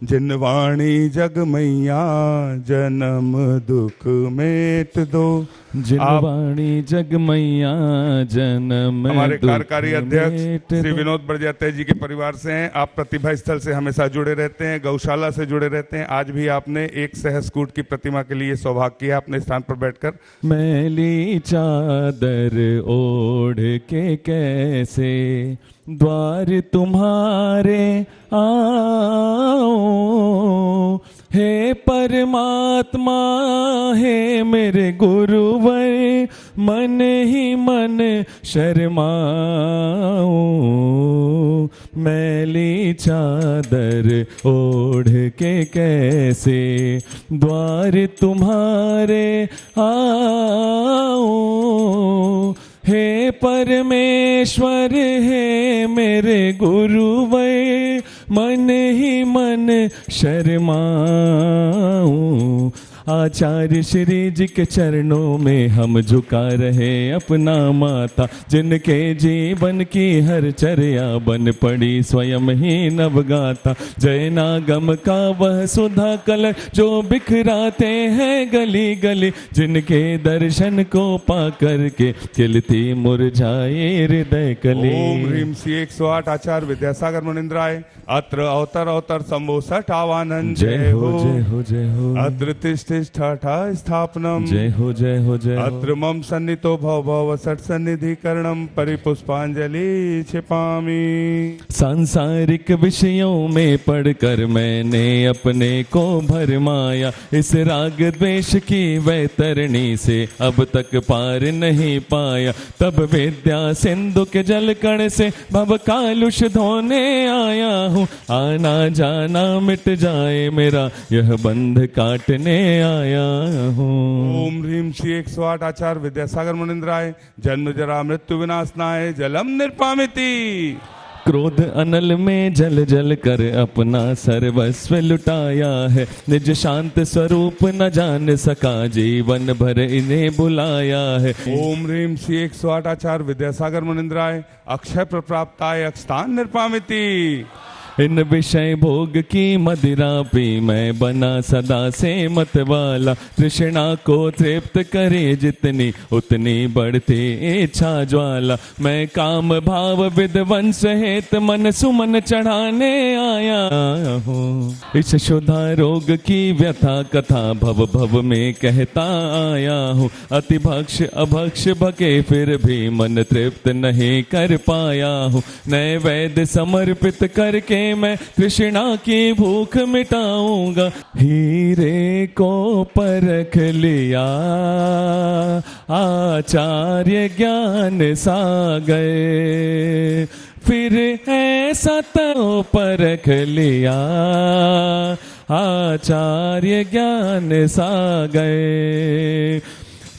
जिनवाणी जग मैया जन्म दुख मेट दो। जिनवाणी जग मैया जन्म हमारे दुख कार्यकारी अध्यक्ष मेट श्री दो। विनोद बड़जात्या जी के परिवार से हैं। आप प्रतिभा स्थल से हमेशा जुड़े रहते हैं, गौशाला से जुड़े रहते हैं। आज भी आपने एक सहस्कूट की प्रतिमा के लिए सौभाग्य किया अपने स्थान पर बैठकर। मैली चादर ओढ़ के कैसे द्वार तुम्हारे आओ, हे परमात्मा हे मेरे गुरुवर, मन ही मन शर्माओ। मैली चादर ओढ़ के कैसे द्वार तुम्हारे आओ, हे परमेश्वर हे मेरे गुरुवर, मन ही मन शर्माऊं। आचार्य श्री जी के चरणों में हम झुका रहे अपना माथा, जिनके जीवन की हर चर्या बन पड़ी स्वयं ही नवगाथा। जय नागम का वह सुधा कलश जो बिखराते हैं गली गली, जिनके दर्शन को पा करके खिलती मुरझाए हृदय कली। ओम ह्रीम श्री 108 आचार्य विद्यासागर मुनिंद्राय अत्र अवतर अवतर शंभो सठ आवानंद। जय हो जय हो जय हो। अत्र तिष्ठा स्थापनम। जय हो जय हो जय हो। अत्र मम सन्नितो भव भव सठ सन्निधिकरणम परिपुष्पांजलि छिपामी। सांसारिक विषयों में पढ़कर मैंने अपने को भरमाया, इस राग द्वेष की वैतरणी से अब तक पार नहीं पाया। तब विद्या सिंधु के जल कण से भव कालुष धोने आया हूँ, आना जाना मिट जाए मेरा यह बंध काटने आया हूँ। ओम ह्रीम श्री 108 आचार्य विद्यासागर मुनिंद्राय जन्म जरा मृत्यु विनाशनाय जलम निर्पामिति। क्रोध अनल में जल जल कर अपना सर्वस्व लुटाया है, निज शांत स्वरूप न जान सका जीवन भर इन्हें बुलाया है। ओम ह्रीम श्री 108 आचार्य विद्यासागर मुनिंद्राय अक्षय प्रप्राप्ताय अक्षतान निर्पामिति। इन विषय भोग की मदिरा पी मैं बना सदा से मतवाला, तृष्णा को तृप्त करे जितनी उतनी बढ़ती इच्छा ज्वाला। मैं काम भाव विध्वंस हेत मन सुमन चढ़ाने आया हूँ, इस शुद्धा रोग की व्यथा कथा भव भव में कहता आया हूँ। अति भक्ष अभक्ष भके फिर भी मन तृप्त नहीं कर पाया हूँ, नए वैद्य समर्पित करके मैं कृष्णा की भूख मिटाऊंगा। हीरे को परख लिया आचार्य ज्ञान सागर, फिर ऐसा तो परख लिया आचार्य ज्ञान सागर।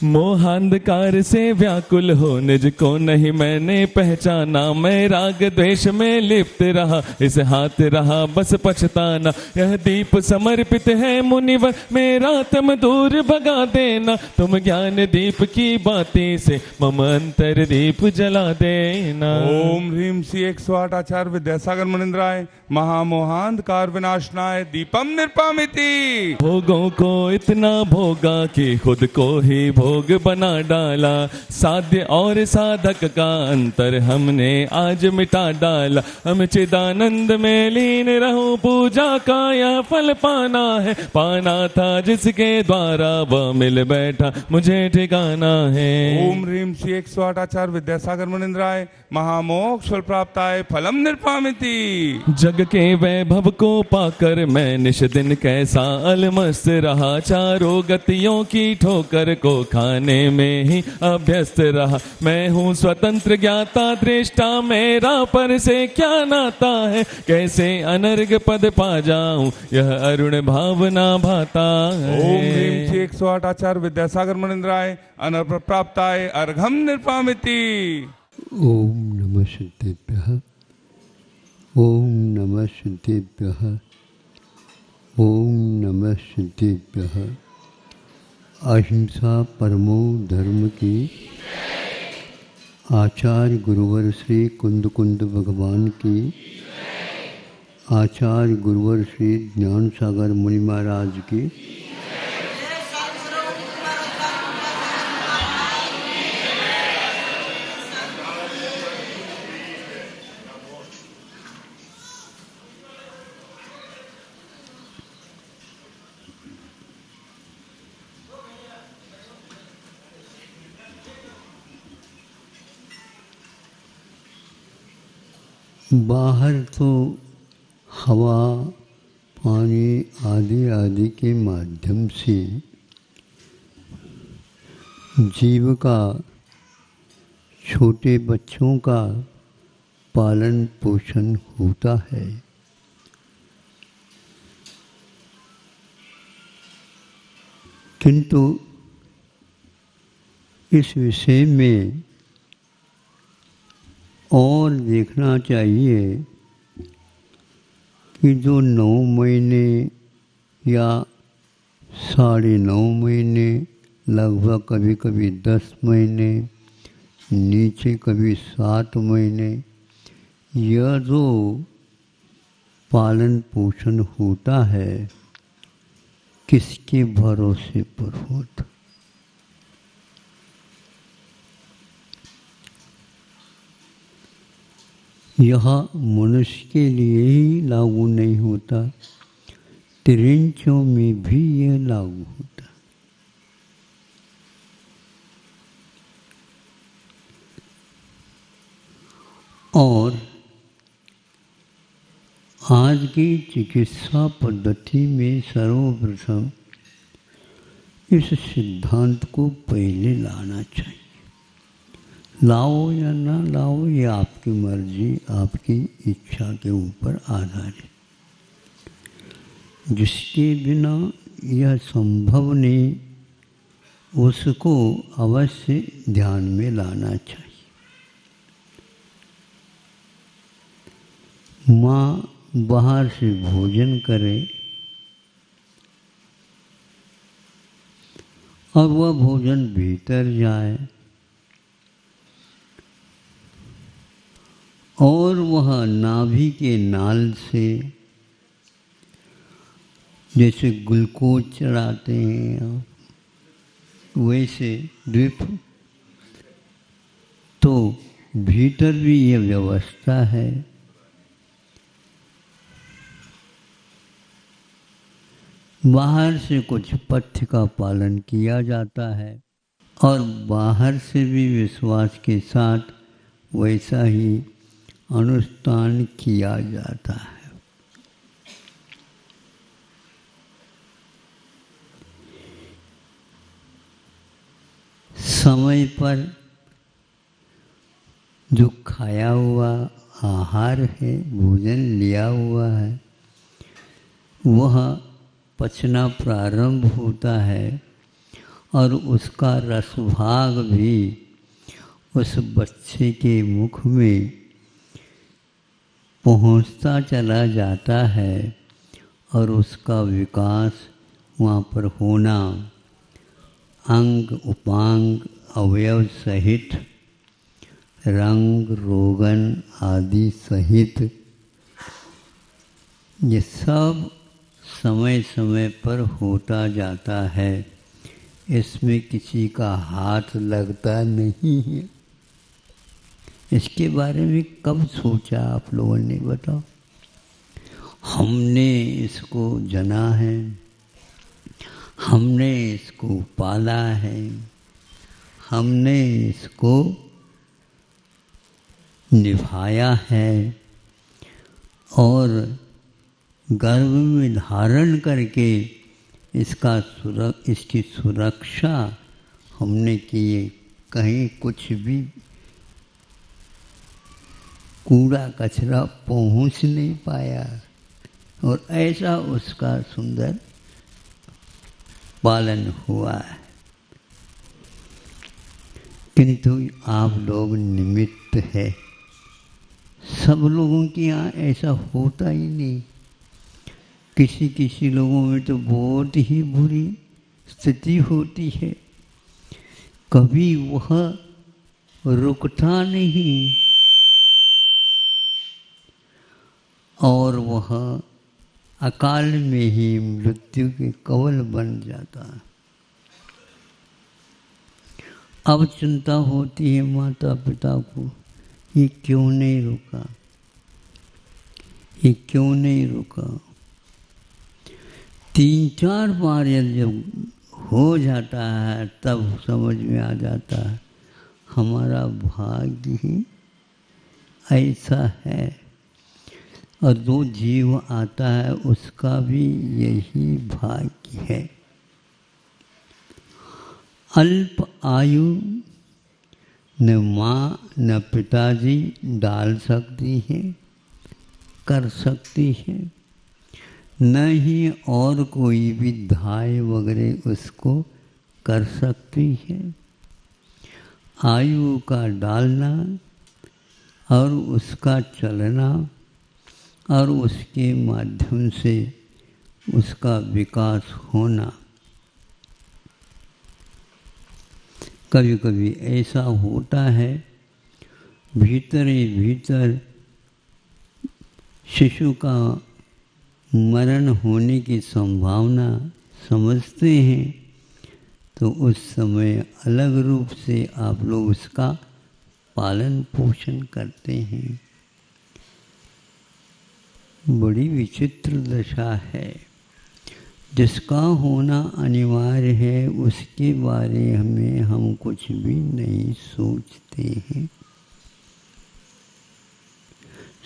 मोहांधकार से व्याकुल हो निज को नहीं मैंने पहचाना, मैं राग द्वेष में लिप्त रहा इस हाथ रहा बस पछताना। यह दीप समर्पित है मुनिवर मेरा तम दूर भगा देना, तुम ज्ञान दीप की बाती से मम अंतर दीप जला देना। ओम ह्रीम श्री 108 आचार्य विद्यासागर मुनिंद्राय महामोहांधकार विनाशनाय दीपम निर्पामिति। भोगों को इतना भोगा कि खुद को ही भोग बना डाला, साध्य और साधक का अंतर हमने आज मिटा डाला। हम चिदानंद में लीन रहूं, पूजा का यह फल पाना है, पाना था जिसके द्वारा वह मिल बैठा मुझे ठिकाना है। ओम ह्रीम श्री 108 आचार्य विद्यासागर मुनिंद्राय महामोक्ष फल प्राप्ताय फलम निर्पामिति। जग के वैभव को पाकर मैं निश दिन कैसा अलमस्त रहा, चारों गतियों की ठोकर को खाने में ही अभ्यस्त रहा। मैं हूँ स्वतंत्र ज्ञाता दृष्टा, मेरा पर से क्या नाता है, कैसे अनर्ग पद पा जाऊं यह अरुण भावना भाता है। ओम ह्रीम श्री 108 आचार्य विद्यासागर मुनिंद्राय अनर्भ प्राप्ताय अर्घम निर्पामिति। ओम नमः सिद्धेभ्यः, ओम नमः सिद्धेभ्यः, ओम नमः सिद्धेभ्यः। अहिंसा परमो धर्म की आचार्य गुरुवर श्री कुंद कुंद भगवान की आचार्य गुरुवर श्री ज्ञान सागर मुनि महाराज की, बाहर तो हवा, पानी आदि आदि के माध्यम से जीव का, छोटे बच्चों का पालन पोषण होता है। किंतु इस विषय में और देखना चाहिए कि जो 9 महीने या 9.5 महीने, लगभग कभी कभी 10 महीने, नीचे कभी 7 महीने, यह जो पालन पोषण होता है किसके भरोसे पर होता? यह मनुष्य के लिए ही लागू नहीं होता, तिरिंचों में भी यह लागू होता। और आज की चिकित्सा पद्धति में सर्वप्रथम इस सिद्धांत को पहले लाना चाहिए। लाओ या ना लाओ ये आपकी मर्जी, आपकी इच्छा के ऊपर आधारित। जिसके बिना यह संभव नहीं, उसको अवश्य ध्यान में लाना चाहिए। माँ बाहर से भोजन करे और वह भोजन भीतर जाए और वह नाभि के नाल से जैसे ग्लूकोज चढ़ाते हैं वैसे ड्रिप, तो भीतर भी यह व्यवस्था है। बाहर से कुछ पथ्य का पालन किया जाता है और बाहर से भी विश्वास के साथ वैसा ही अनुष्ठान किया जाता है। समय पर जो खाया हुआ आहार है, भोजन लिया हुआ है, वह पचना प्रारंभ होता है और उसका रसभाग भी उस बच्चे के मुख में पहुंचता चला जाता है और उसका विकास वहाँ पर होना, अंग उपांग अवयव सहित, रंग रोगन आदि सहित, ये सब समय समय पर होता जाता है। इसमें किसी का हाथ लगता नहीं है। इसके बारे में कब सोचा आप लोगों ने, बताओ? हमने इसको जना है, हमने इसको पाला है, हमने इसको निभाया है और गर्भ में धारण करके इसकी सुरक्षा हमने की। कहीं कुछ भी कूड़ा कचरा पहुंच नहीं पाया और ऐसा उसका सुंदर पालन हुआ है। किंतु आप लोग निमित्त है, सब लोगों के यहाँ ऐसा होता ही नहीं। किसी किसी लोगों में तो बहुत ही बुरी स्थिति होती है, कभी वह रुकता नहीं और वह अकाल में ही मृत्यु के कवल बन जाता है। अब चिंता होती है माता पिता को, ये क्यों नहीं रुका, ये क्यों नहीं रुका। 3-4 बार जब हो जाता है तब समझ में आ जाता है हमारा भाग्य ही ऐसा है, और जो जीव आता है उसका भी यही भाग्य है। अल्प आयु न माँ न पिताजी डाल सकती है, कर सकती है, न ही और कोई भी धाय वगैरह उसको कर सकती है। आयु का डालना और उसका चलना और उसके माध्यम से उसका विकास होना। कभी कभी ऐसा होता है भीतर ही भीतर शिशु का मरण होने की संभावना समझते हैं, तो उस समय अलग रूप से आप लोग उसका पालन पोषण करते हैं। बड़ी विचित्र दशा है। जिसका होना अनिवार्य है उसके बारे में हम कुछ भी नहीं सोचते हैं।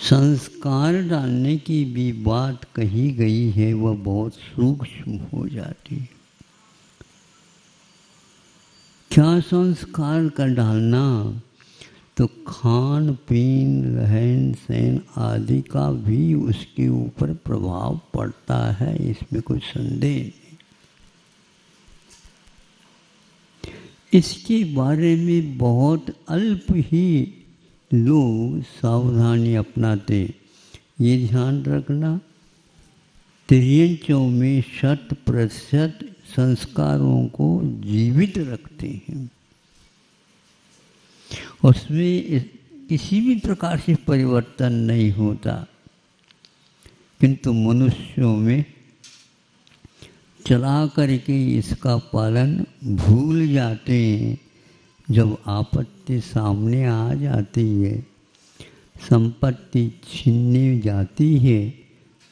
संस्कार डालने की भी बात कही गई है, वह बहुत सूक्ष्म हो जाती है। क्या संस्कार का डालना, तो खान पीन रहन सहन आदि का भी उसके ऊपर प्रभाव पड़ता है, इसमें कोई संदेह नहीं। इसके बारे में बहुत अल्प ही लोग सावधानी अपनाते। ये ध्यान रखना, 3 में 100% संस्कारों को जीवित रखते हैं, उसमें किसी भी प्रकार से परिवर्तन नहीं होता। किंतु मनुष्यों में चला करके इसका पालन भूल जाते हैं। जब आपत्ति सामने आ जाती है, संपत्ति छीनने जाती है,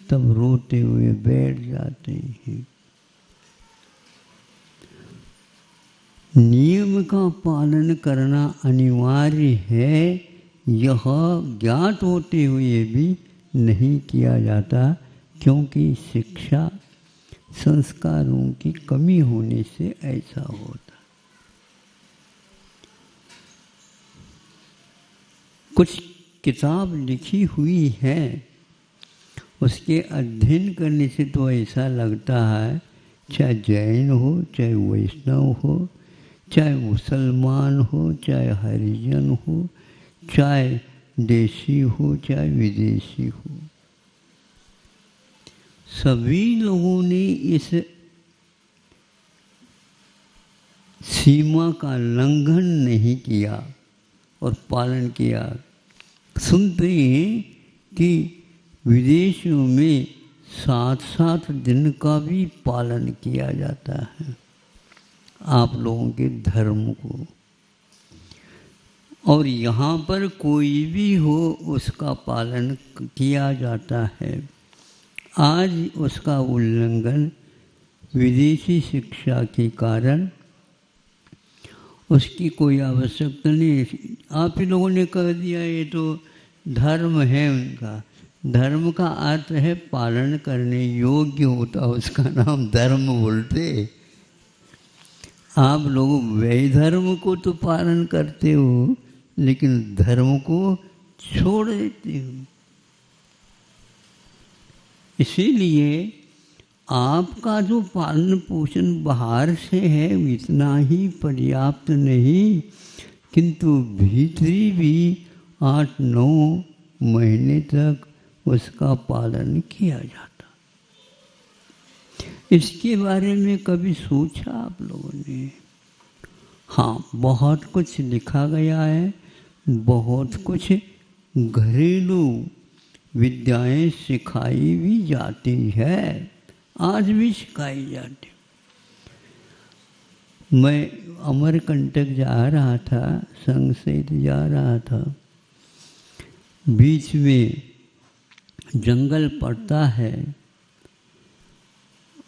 तब रोते हुए बैठ जाते हैं। नियम का पालन करना अनिवार्य है, यह ज्ञात होते हुए भी नहीं किया जाता, क्योंकि शिक्षा संस्कारों की कमी होने से ऐसा होता। कुछ किताब लिखी हुई है, उसके अध्ययन करने से तो ऐसा लगता है, चाहे जैन हो, चाहे वैष्णव हो, चाहे मुसलमान हो, चाहे हरिजन हो, चाहे देशी हो, चाहे विदेशी हो, सभी लोगों ने इस सीमा का लंघन नहीं किया और पालन किया। सुनते हैं कि विदेशों में 7-7 दिन का भी पालन किया जाता है आप लोगों के धर्म को, और यहाँ पर कोई भी हो उसका पालन किया जाता है। आज उसका उल्लंघन विदेशी शिक्षा के कारण उसकी कोई आवश्यकता नहीं। आप ही लोगों ने कह दिया ये तो धर्म है उनका। धर्म का अर्थ है पालन करने योग्य होता, उसका नाम धर्म बोलते। आप लोग वही धर्म को तो पालन करते हो, लेकिन धर्म को छोड़ देते हो। इसीलिए आपका जो पालन पोषण बाहर से है इतना ही पर्याप्त नहीं, किंतु भीतरी भी 8-9 महीने तक उसका पालन किया जाता। इसके बारे में कभी सोचा आप लोगों ने? हाँ, बहुत कुछ लिखा गया है, बहुत कुछ घरेलू विद्याएं सिखाई भी जाती है, आज भी सिखाई जाती। मैं अमरकंटक जा रहा था, संघ से जा रहा था, बीच में जंगल पड़ता है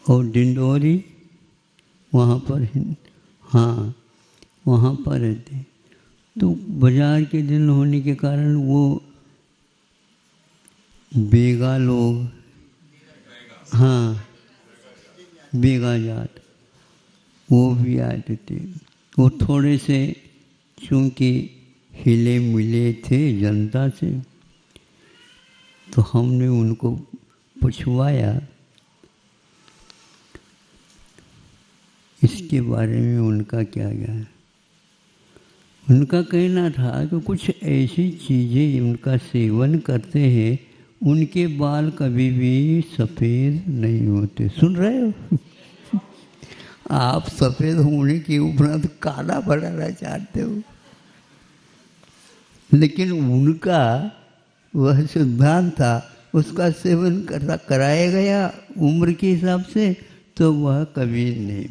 और डिंडोरी वहाँ पर, हाँ वहाँ पर रहते। तो बाजार के दिन होने के कारण वो बेगा लोग, हाँ बेगा जात, वो भी आते थे। वो थोड़े से चूँकि हिले मिले थे जनता से, तो हमने उनको पूछवाया इसके बारे में उनका क्या है। उनका कहना था कि कुछ ऐसी चीज़ें उनका सेवन करते हैं, उनके बाल कभी भी सफ़ेद नहीं होते। सुन रहे हो? आप सफ़ेद होने के उपरांत काला बनाना चाहते हो, लेकिन उनका वह सिद्धांत था, उसका सेवन कराया गया उम्र के हिसाब से, तो वह कभी नहीं।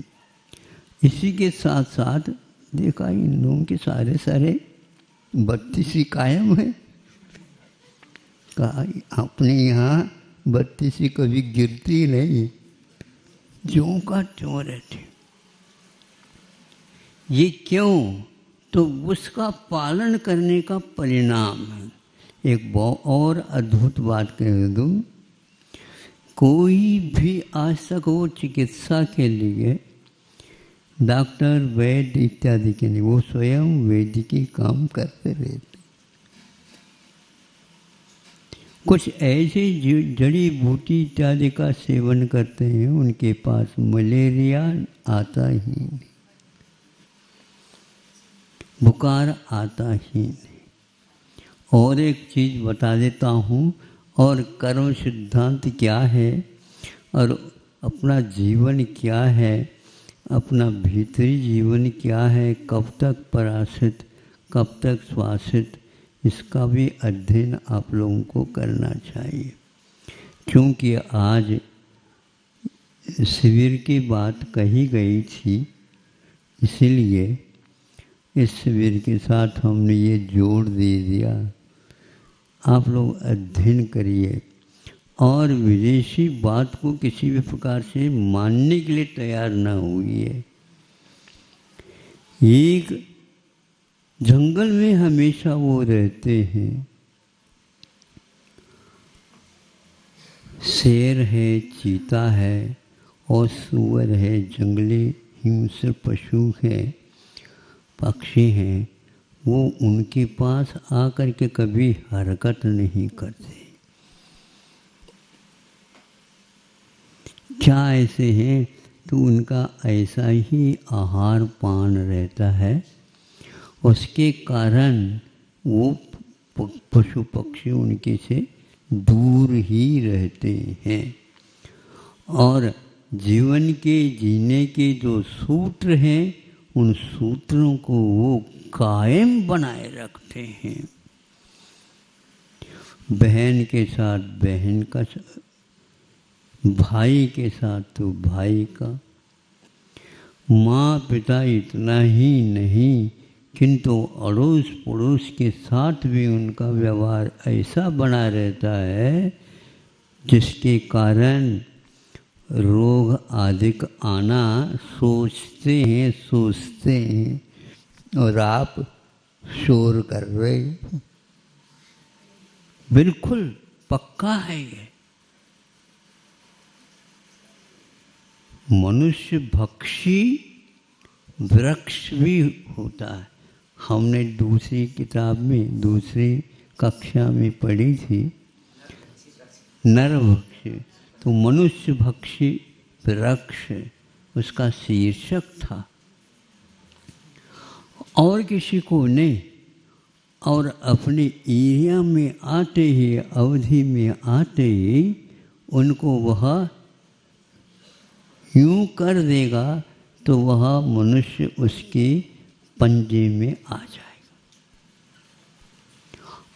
इसी के साथ साथ देखा इन लोगों के सारे 32 कायम है। कहा अपने यहाँ 32 कभी गिरती नहीं, ज्यों का त्यों रहती। ये क्यों? तो उसका पालन करने का परिणाम है। एक बहुत और अद्भुत बात कह दूँ, कोई भी आज तक वो चिकित्सा के लिए डॉक्टर वैद्य इत्यादि के नहीं, वो स्वयं वैदिकी काम करते रहते। कुछ ऐसे जड़ी बूटी इत्यादि का सेवन करते हैं, उनके पास मलेरिया आता ही नहीं, बुखार आता ही नहीं। और एक चीज़ बता देता हूँ, और कर्म सिद्धांत क्या है और अपना जीवन क्या है, अपना भीतरी जीवन क्या है, कब तक पराश्रित कब तक श्वासित, इसका भी अध्ययन आप लोगों को करना चाहिए। क्योंकि आज शिविर की बात कही गई थी, इसीलिए इस शिविर के साथ हमने ये जोड़ दे दिया। आप लोग अध्ययन करिए और विदेशी बात को किसी भी प्रकार से मानने के लिए तैयार ना हुई। एक जंगल में हमेशा वो रहते हैं, शेर है, चीता है और सूअर है, जंगली हिंस्र पशु है, पक्षी हैं, वो उनके पास आकर के कभी हरकत नहीं करते। क्या ऐसे हैं? तो उनका ऐसा ही आहार पान रहता है, उसके कारण वो पशु पक्षी उनके से दूर ही रहते हैं। और जीवन के जीने के जो सूत्र हैं, उन सूत्रों को वो कायम बनाए रखते हैं। बहन के साथ बहन का, भाई के साथ तो भाई का, माँ पिता इतना ही नहीं किंतु अड़ोस पड़ोस के साथ भी उनका व्यवहार ऐसा बना रहता है जिसके कारण रोग आदि आना सोचते हैं और आप शोर कर रहे। बिल्कुल पक्का है ये। मनुष्य भक्षी वृक्ष भी होता है। हमने दूसरी किताब में दूसरी कक्षा में पढ़ी थी, नरभक्षी। तो मनुष्य भक्षी वृक्ष उसका शीर्षक था, और किसी को नहीं। और अपने एरिया में आते ही, अवधि में आते ही उनको वह यूँ कर देगा तो वह मनुष्य उसके पंजे में आ जाएगा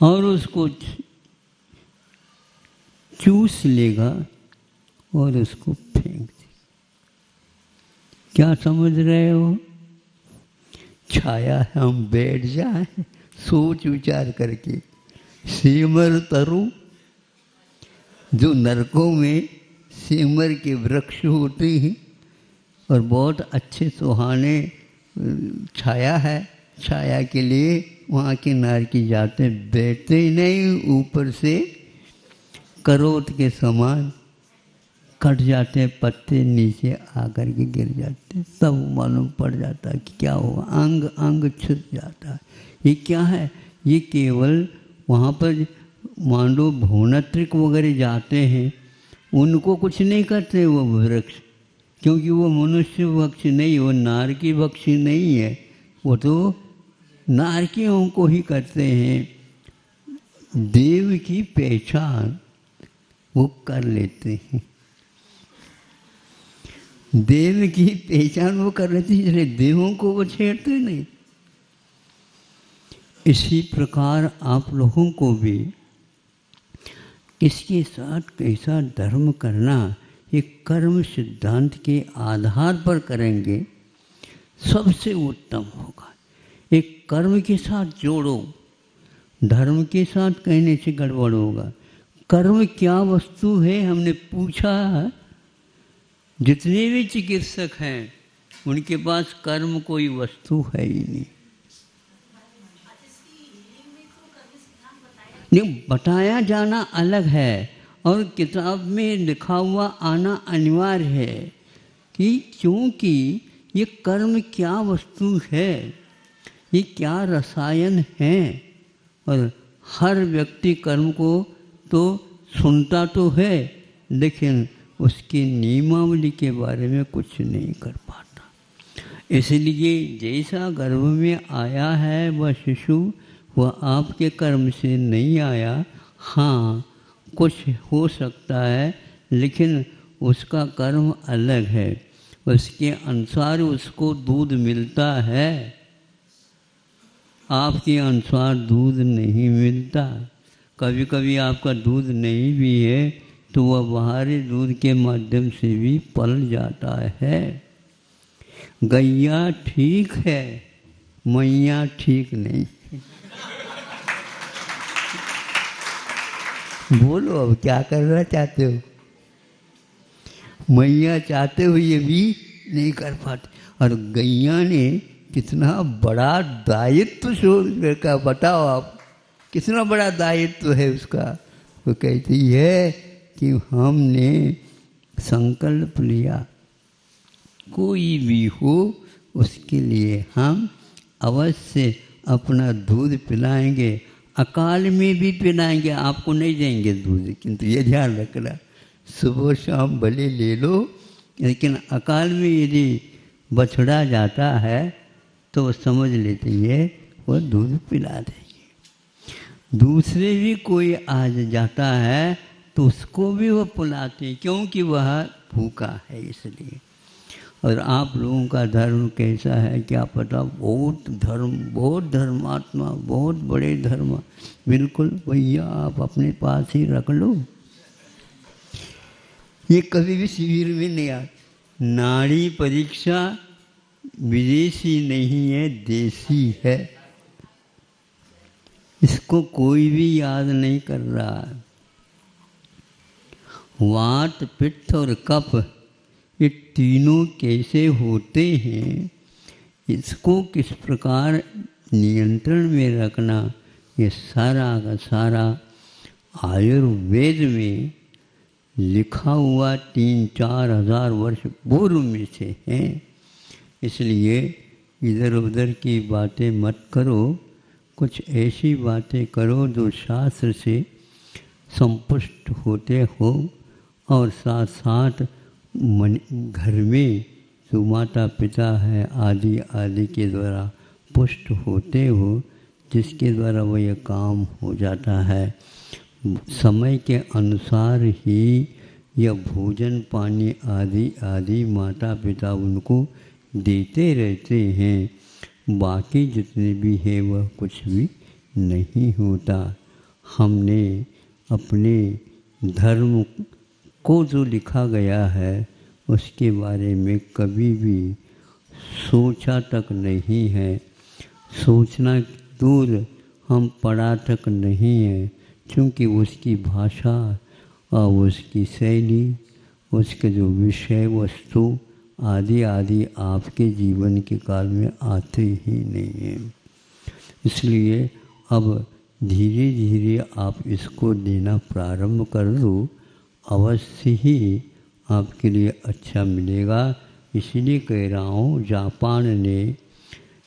और उसको चूस लेगा और उसको फेंक दे। क्या समझ रहे हो? छाया हम बैठ जाए सोच विचार करके, सेमर तरु, जो नरकों में सेमर के वृक्ष होते हैं और बहुत अच्छे सुहाने छाया है, छाया के लिए वहाँ के नारकी जाते, बैठते ही नहीं, ऊपर से करोत के समान कट जाते हैं पत्ते, नीचे आकर के गिर जाते, तब मालूम पड़ जाता है कि क्या हुआ, अंग अंग छूट जाता है। ये क्या है? ये केवल वहाँ पर मांडो भौनत्रिक वगैरह जाते हैं, उनको कुछ नहीं करते वो वृक्ष, क्योंकि वो मनुष्य वृक्ष नहीं, वो नारकी वृक्ष नहीं है, वो तो नारकियों को ही करते हैं। देव की पहचान वो कर लेते हैं, देव की पहचान वो कर लेते हैं, इसलिए देवों को वो छेड़ते नहीं। इसी प्रकार आप लोगों को भी किसके साथ कैसा धर्म करना, ये कर्म सिद्धांत के आधार पर करेंगे सबसे उत्तम होगा। एक कर्म के साथ जोड़ो, धर्म के साथ कहने से गड़बड़ होगा। कर्म क्या वस्तु है हमने पूछा, जितने भी चिकित्सक हैं उनके पास कर्म कोई वस्तु है ही नहीं। नहीं, बताया जाना अलग है और किताब में लिखा हुआ आना अनिवार्य है कि क्योंकि ये कर्म क्या वस्तु है, ये क्या रसायन है, और हर व्यक्ति कर्म को तो सुनता तो है लेकिन उसकी नियमावली के बारे में कुछ नहीं कर पाता। इसलिए जैसा गर्भ में आया है वह शिशु, वह आपके कर्म से नहीं आया। हाँ, कुछ हो सकता है लेकिन उसका कर्म अलग है, उसके अनुसार उसको दूध मिलता है, आपके अनुसार दूध नहीं मिलता। कभी कभी आपका दूध नहीं भी है तो वह बाहरी दूध के माध्यम से भी पल जाता है। गैया ठीक है, मैया ठीक नहीं। बोलो अब क्या करना चाहते हो? मैया चाहते हुए भी नहीं कर पाते। और गैया ने कितना बड़ा दायित्व छोड़ का, बताओ आप, कितना बड़ा दायित्व है उसका। वो कहती है कि हमने संकल्प लिया कोई भी हो उसके लिए हम अवश्य अपना दूध पिलाएंगे, अकाल में भी पिलाएंगे, आपको नहीं देंगे दूध, किंतु ये ध्यान रखना सुबह शाम भले ले लो, लेकिन अकाल में यदि बछड़ा जाता है तो वो समझ लेती है वो दूध पिला देंगे। दूसरे भी कोई आज जाता है तो उसको भी वो पिलाते, क्योंकि वह भूखा है इसलिए। और आप लोगों का धर्म कैसा है क्या पता, बहुत धर्मात्मा, बहुत बड़े धर्म, बिल्कुल भैया आप अपने पास ही रख लो, ये कभी भी शिविर में नहीं आ। नाड़ी परीक्षा विदेशी नहीं है, देसी है, इसको कोई भी याद नहीं कर रहा। वात, पित्त और कफ ये तीनों कैसे होते हैं, इसको किस प्रकार नियंत्रण में रखना, ये सारा का सारा आयुर्वेद में लिखा हुआ 3-4 हज़ार वर्ष पूर्व में से है। इसलिए इधर उधर की बातें मत करो, कुछ ऐसी बातें करो जो शास्त्र से संपुष्ट होते हो, और साथ साथ घर में जो माता पिता है आदि आदि के द्वारा पुष्ट होते हो, जिसके द्वारा वो ये काम हो जाता है। समय के अनुसार ही यह भोजन पानी आदि आदि माता पिता उनको देते रहते हैं, बाकी जितने भी है वह कुछ भी नहीं होता। हमने अपने धर्म को जो लिखा गया है उसके बारे में कभी भी सोचा तक नहीं है। सोचना दूर, हम पढ़ा तक नहीं है, क्योंकि उसकी भाषा और उसकी शैली, उसके जो विषय वस्तु आदि आदि आपके जीवन के काल में आते ही नहीं हैं। इसलिए अब धीरे धीरे आप इसको देना प्रारंभ कर दो, अवश्य ही आपके लिए अच्छा मिलेगा। इसलिए कह रहा हूँ, जापान ने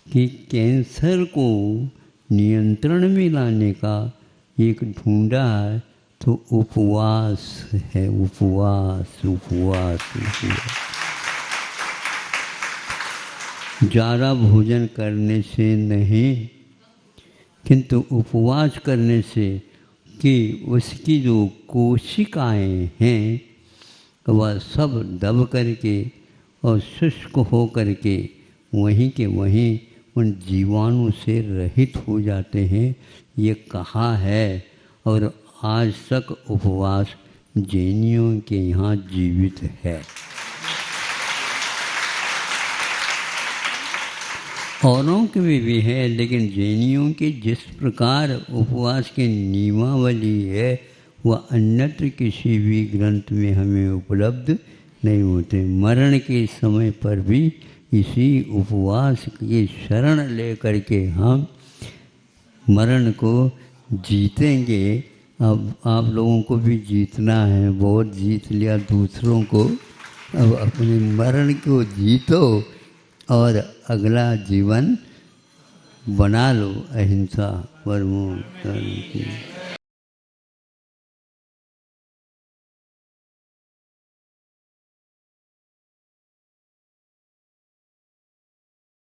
कि कैंसर को नियंत्रण में लाने का एक ढूंढा है तो उपवास है। उपवास उपवास उपवास। ज़्यादा भोजन करने से नहीं, किंतु उपवास करने से कि उसकी जो कोशिकाएं हैं वह सब दब करके और शुष्क हो करके वहीं के वहीं उन जीवाणु से रहित हो जाते हैं। ये कहा है और आज तक उपवास जैनियों के यहाँ जीवित है। औरों के भी है, लेकिन जैनियों के जिस प्रकार उपवास की नियमावली है वह अन्यत्र किसी भी ग्रंथ में हमें उपलब्ध नहीं होते। मरण के समय पर भी इसी उपवास की शरण लेकर के हम मरण को जीतेंगे। अब आप लोगों को भी जीतना है, बहुत जीत लिया दूसरों को, अब अपने मरण को जीतो और अगला जीवन बना लो अहिंसा परमो धर्म की।